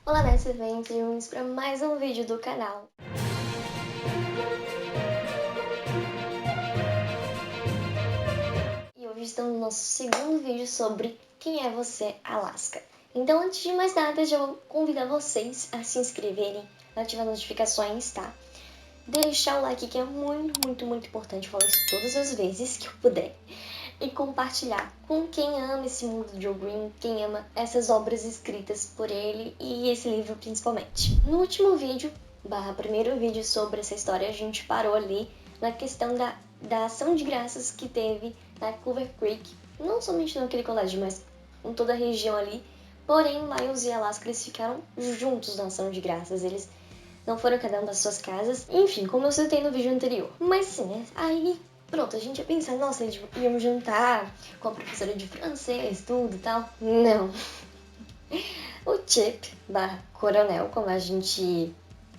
Olá, né? Sejam bem-vindos para mais um vídeo do canal. E hoje estamos no nosso segundo vídeo sobre Quem é Você, Alaska. Então, antes de mais nada, já vou convidar vocês a se inscreverem, ativar as notificações, tá? Deixar o like, que é muito importante. Eu falo isso todas as vezes que eu puder. E compartilhar com quem ama esse mundo de Joe Green, quem ama essas obras escritas por ele e esse livro principalmente. No último vídeo, primeiro vídeo sobre essa história, a gente parou ali na questão da ação de graças que teve na Clover Creek, não somente naquele colégio, mas em toda a região ali. Porém, Miles e Alaska, eles ficaram juntos na ação de graças, eles não foram cada um das suas casas, enfim, como eu citei no vídeo anterior. Mas sim, né? Aí pronto, a gente ia pensar, nossa, eles iam jantar com a professora de francês, tudo e tal. Não. O Chip, Coronel, como a gente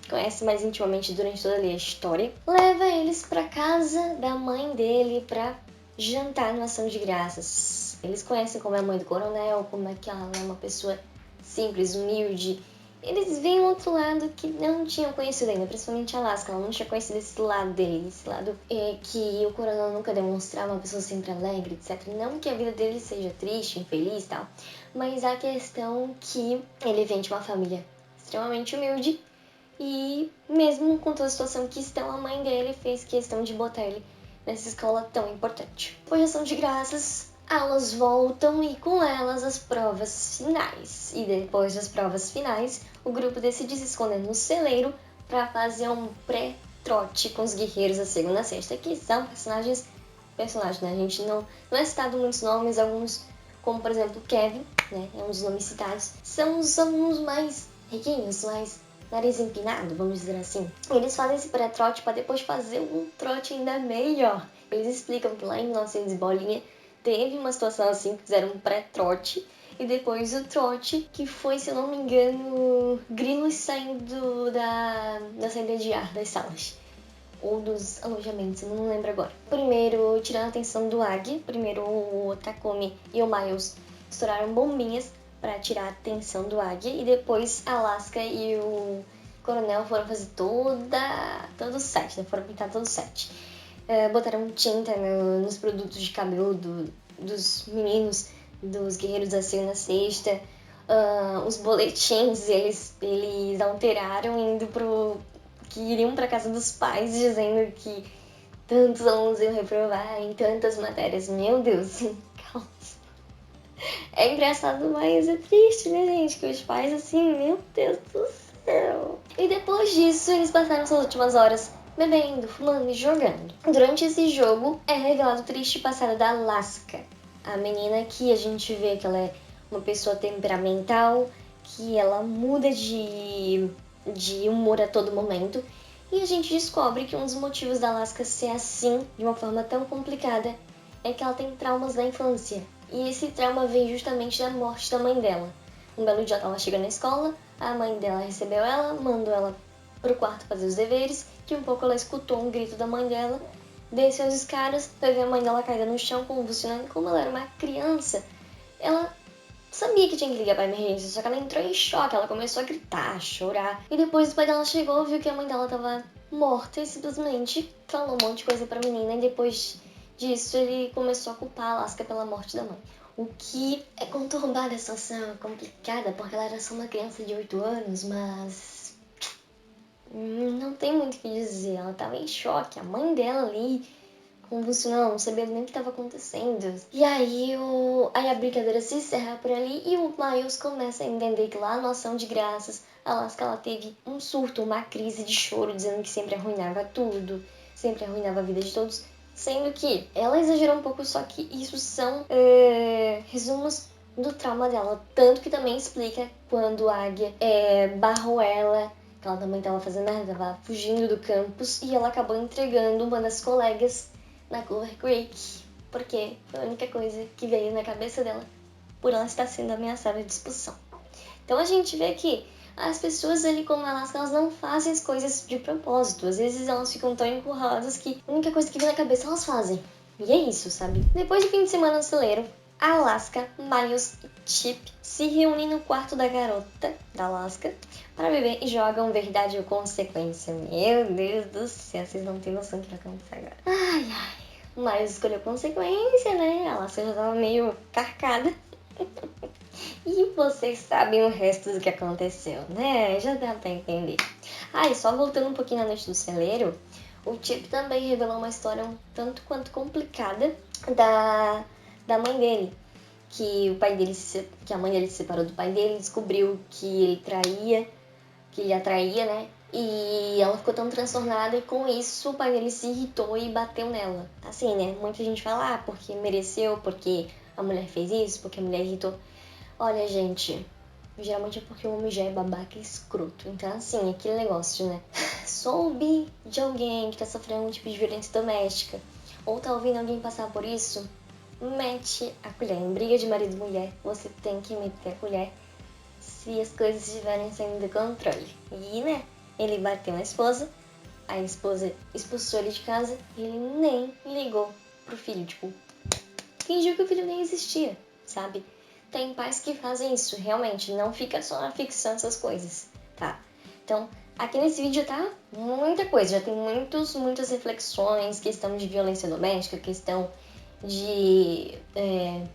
conhece mais intimamente durante toda a história, leva eles pra casa da mãe dele pra jantar numa ação de graças. Eles conhecem como é a mãe do Coronel, como é que ela é uma pessoa simples, humilde. Eles veem um outro lado que não tinham conhecido ainda, principalmente a Alaska. Ela não tinha conhecido esse lado dele, esse lado que o Coronel nunca demonstrava, uma pessoa sempre alegre, etc. Não que a vida dele seja triste, infeliz e tal, mas a questão que ele vem de uma família extremamente humilde e mesmo com toda a situação que estão, a mãe dele fez questão de botar ele nessa escola tão importante. Depois de ação de graças, aulas voltam e com elas as provas finais. E depois das provas finais, o grupo decide se esconder no celeiro para fazer um pré-trote com os guerreiros da segunda sexta, que são personagens, né? A gente não é citado muitos nomes, alguns, como por exemplo Kevin, né? É um dos nomes citados, são os alunos mais riquinhos, mais nariz empinado, vamos dizer assim. Eles fazem esse pré-trote para depois fazer um trote ainda melhor. Eles explicam que lá em 1900 bolinha teve uma situação assim, que fizeram um pré-trote e depois o trote, que foi, se eu não me engano, grilos saindo da saída de ar das salas ou dos alojamentos, eu não lembro agora. Primeiro, tirando a atenção do Ag, primeiro o Takumi e o Miles estouraram bombinhas para tirar a atenção do Águia, e depois a Alaska e o Coronel foram fazer todo o set, né? Foram pintar todo o set. Botaram tinta nos produtos de cabelo dos meninos, dos guerreiros da segunda sexta. Os boletins, eles alteraram indo que iriam para casa dos pais, dizendo que tantos alunos iam reprovar em tantas matérias. Meu Deus, calma. É engraçado, mas é triste, né, gente? Que os pais, assim, meu Deus do céu. E depois disso, eles passaram suas últimas horas bebendo, fumando e jogando. Durante esse jogo, é revelado o triste passado da Alaska. A menina que a gente vê que ela é uma pessoa temperamental, que ela muda de humor a todo momento. E a gente descobre que um dos motivos da Alaska ser assim, de uma forma tão complicada, é que ela tem traumas da infância. E esse trauma vem justamente da morte da mãe dela. Um belo dia ela chega na escola, a mãe dela recebeu ela, mandou ela pro quarto fazer os deveres, que um pouco ela escutou um grito da mãe dela, desceu as escadas, foi ver a mãe dela caída no chão, convulsionando. Como ela era uma criança, ela sabia que tinha que ligar pra emergência, só que ela entrou em choque, ela começou a gritar, a chorar. E depois o pai dela chegou, viu que a mãe dela tava morta e simplesmente falou um monte de coisa pra menina, e depois disso ele começou a culpar a Alaska pela morte da mãe. O que é conturbada a situação, complicada, porque ela era só uma criança de 8 anos, mas não tem muito o que dizer. Ela tava em choque, a mãe dela ali convulsionando, não sabendo nem o que estava acontecendo. E aí, aí a brincadeira se encerra por ali e o Miles começa a entender que lá na ação de graças, a Alaska, ela teve um surto, uma crise de choro, dizendo que sempre arruinava tudo, sempre arruinava a vida de todos. Sendo que ela exagerou um pouco, só que isso são resumos do trauma dela. Tanto que também explica quando a Águia barrou ela, que ela também estava fazendo nada, estava fugindo do campus, e ela acabou entregando uma das colegas na Clover Creek, porque foi a única coisa que veio na cabeça dela por ela estar sendo ameaçada de expulsão. Então a gente vê que as pessoas ali como elas não fazem as coisas de propósito. Às vezes elas ficam tão encurraladas que a única coisa que vem na cabeça elas fazem. E é isso, sabe? Depois de fim de semana no celeiro, Alaska, Miles e Chip se reúnem no quarto da garota, da Alaska, para beber e jogam Verdade ou Consequência. Meu Deus do céu, vocês não têm noção do que vai acontecer agora. Ai, ai. Miles escolheu Consequência, né? A Alaska já tava meio carcada. E vocês sabem o resto do que aconteceu, né? Já dá pra entender. E só voltando um pouquinho na noite do celeiro, o Chip também revelou uma história um tanto quanto complicada da mãe dele. Que a mãe dele se separou do pai dele, descobriu que ele atraía, né? E ela ficou tão transtornada e com isso o pai dele se irritou e bateu nela. Assim, né? Muita gente fala, porque mereceu, porque a mulher fez isso, porque a mulher irritou. Olha, gente, geralmente é porque o homem já é babaca e escroto. Então, assim, aquele negócio, né? Soube de alguém que tá sofrendo um tipo de violência doméstica, ou tá ouvindo alguém passar por isso, mete a colher. Em briga de marido e mulher, você tem que meter a colher se as coisas estiverem saindo do controle. E, né, ele bateu na esposa, a esposa expulsou ele de casa e ele nem ligou pro filho, tipo, fingiu que o filho nem existia, sabe? Tem pais que fazem isso, realmente, não fica só na ficção essas coisas, tá? Então, aqui nesse vídeo tá muita coisa, já tem muitas reflexões, questão de violência doméstica, questão de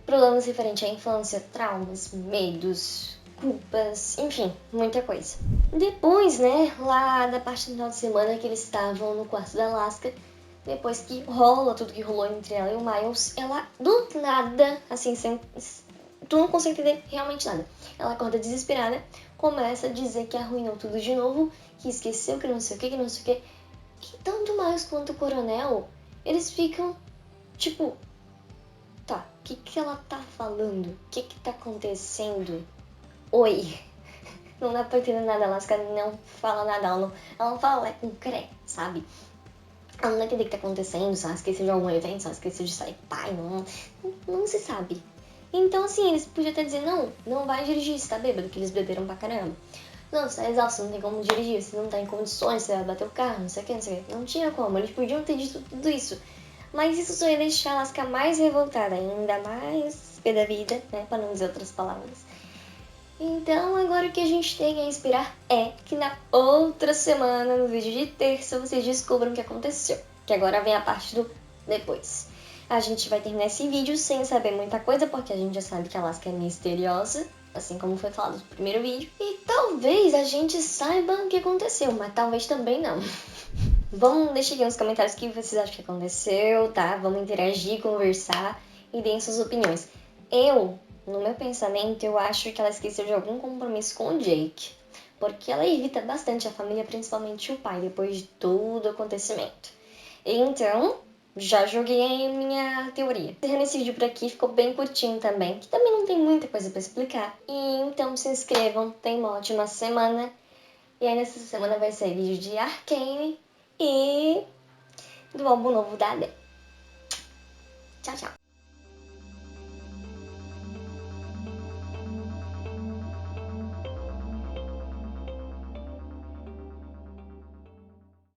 problemas referentes à infância, traumas, medos, culpas, enfim, muita coisa. Depois, né, lá da parte do final de semana que eles estavam no quarto da Alaska, depois que rola tudo que rolou entre ela e o Miles, ela do nada, assim, tu não consegue entender realmente nada. Ela acorda desesperada, começa a dizer que arruinou tudo de novo, que esqueceu que não sei o que não sei o que. Que tanto o Miles quanto o Coronel, eles ficam, tipo, tá, o que ela tá falando? O que tá acontecendo? Oi. Não dá pra entender nada, a Alaska não fala nada, ela não fala com cré, sabe? Ela não entende o que tá acontecendo, se ela esqueceu de algum evento, se ela esqueceu de sair pai, não se sabe. Então, assim, eles podiam até dizer, não vai dirigir, você tá bêbado, que eles beberam pra caramba. Não, você tá exausto, não tem como dirigir, você não tá em condições, você vai bater o carro, não sei o que, não sei o que. Não tinha como, eles podiam ter dito tudo isso. Mas isso só ia deixar a Alaska mais revoltada, ainda mais pé da vida, né, pra não dizer outras palavras. Então, agora o que a gente tem a esperar é que na outra semana, no vídeo de terça, vocês descubram o que aconteceu. Que agora vem a parte do depois. A gente vai terminar esse vídeo sem saber muita coisa, porque a gente já sabe que a Alaska é misteriosa, assim como foi falado no primeiro vídeo. E talvez a gente saiba o que aconteceu, mas talvez também não. Vamos deixar aqui nos comentários o que vocês acham que aconteceu, tá? Vamos interagir, conversar e deem suas opiniões. No meu pensamento, eu acho que ela esqueceu de algum compromisso com o Jake. Porque ela irrita bastante a família, principalmente o pai, depois de todo o acontecimento. Então, já joguei aí minha teoria. Encerrando esse vídeo por aqui, ficou bem curtinho também, que também não tem muita coisa pra explicar. E então se inscrevam, tenham uma ótima semana. E aí nessa semana vai sair vídeo de Arcane e do álbum novo da Adele. Tchau, tchau!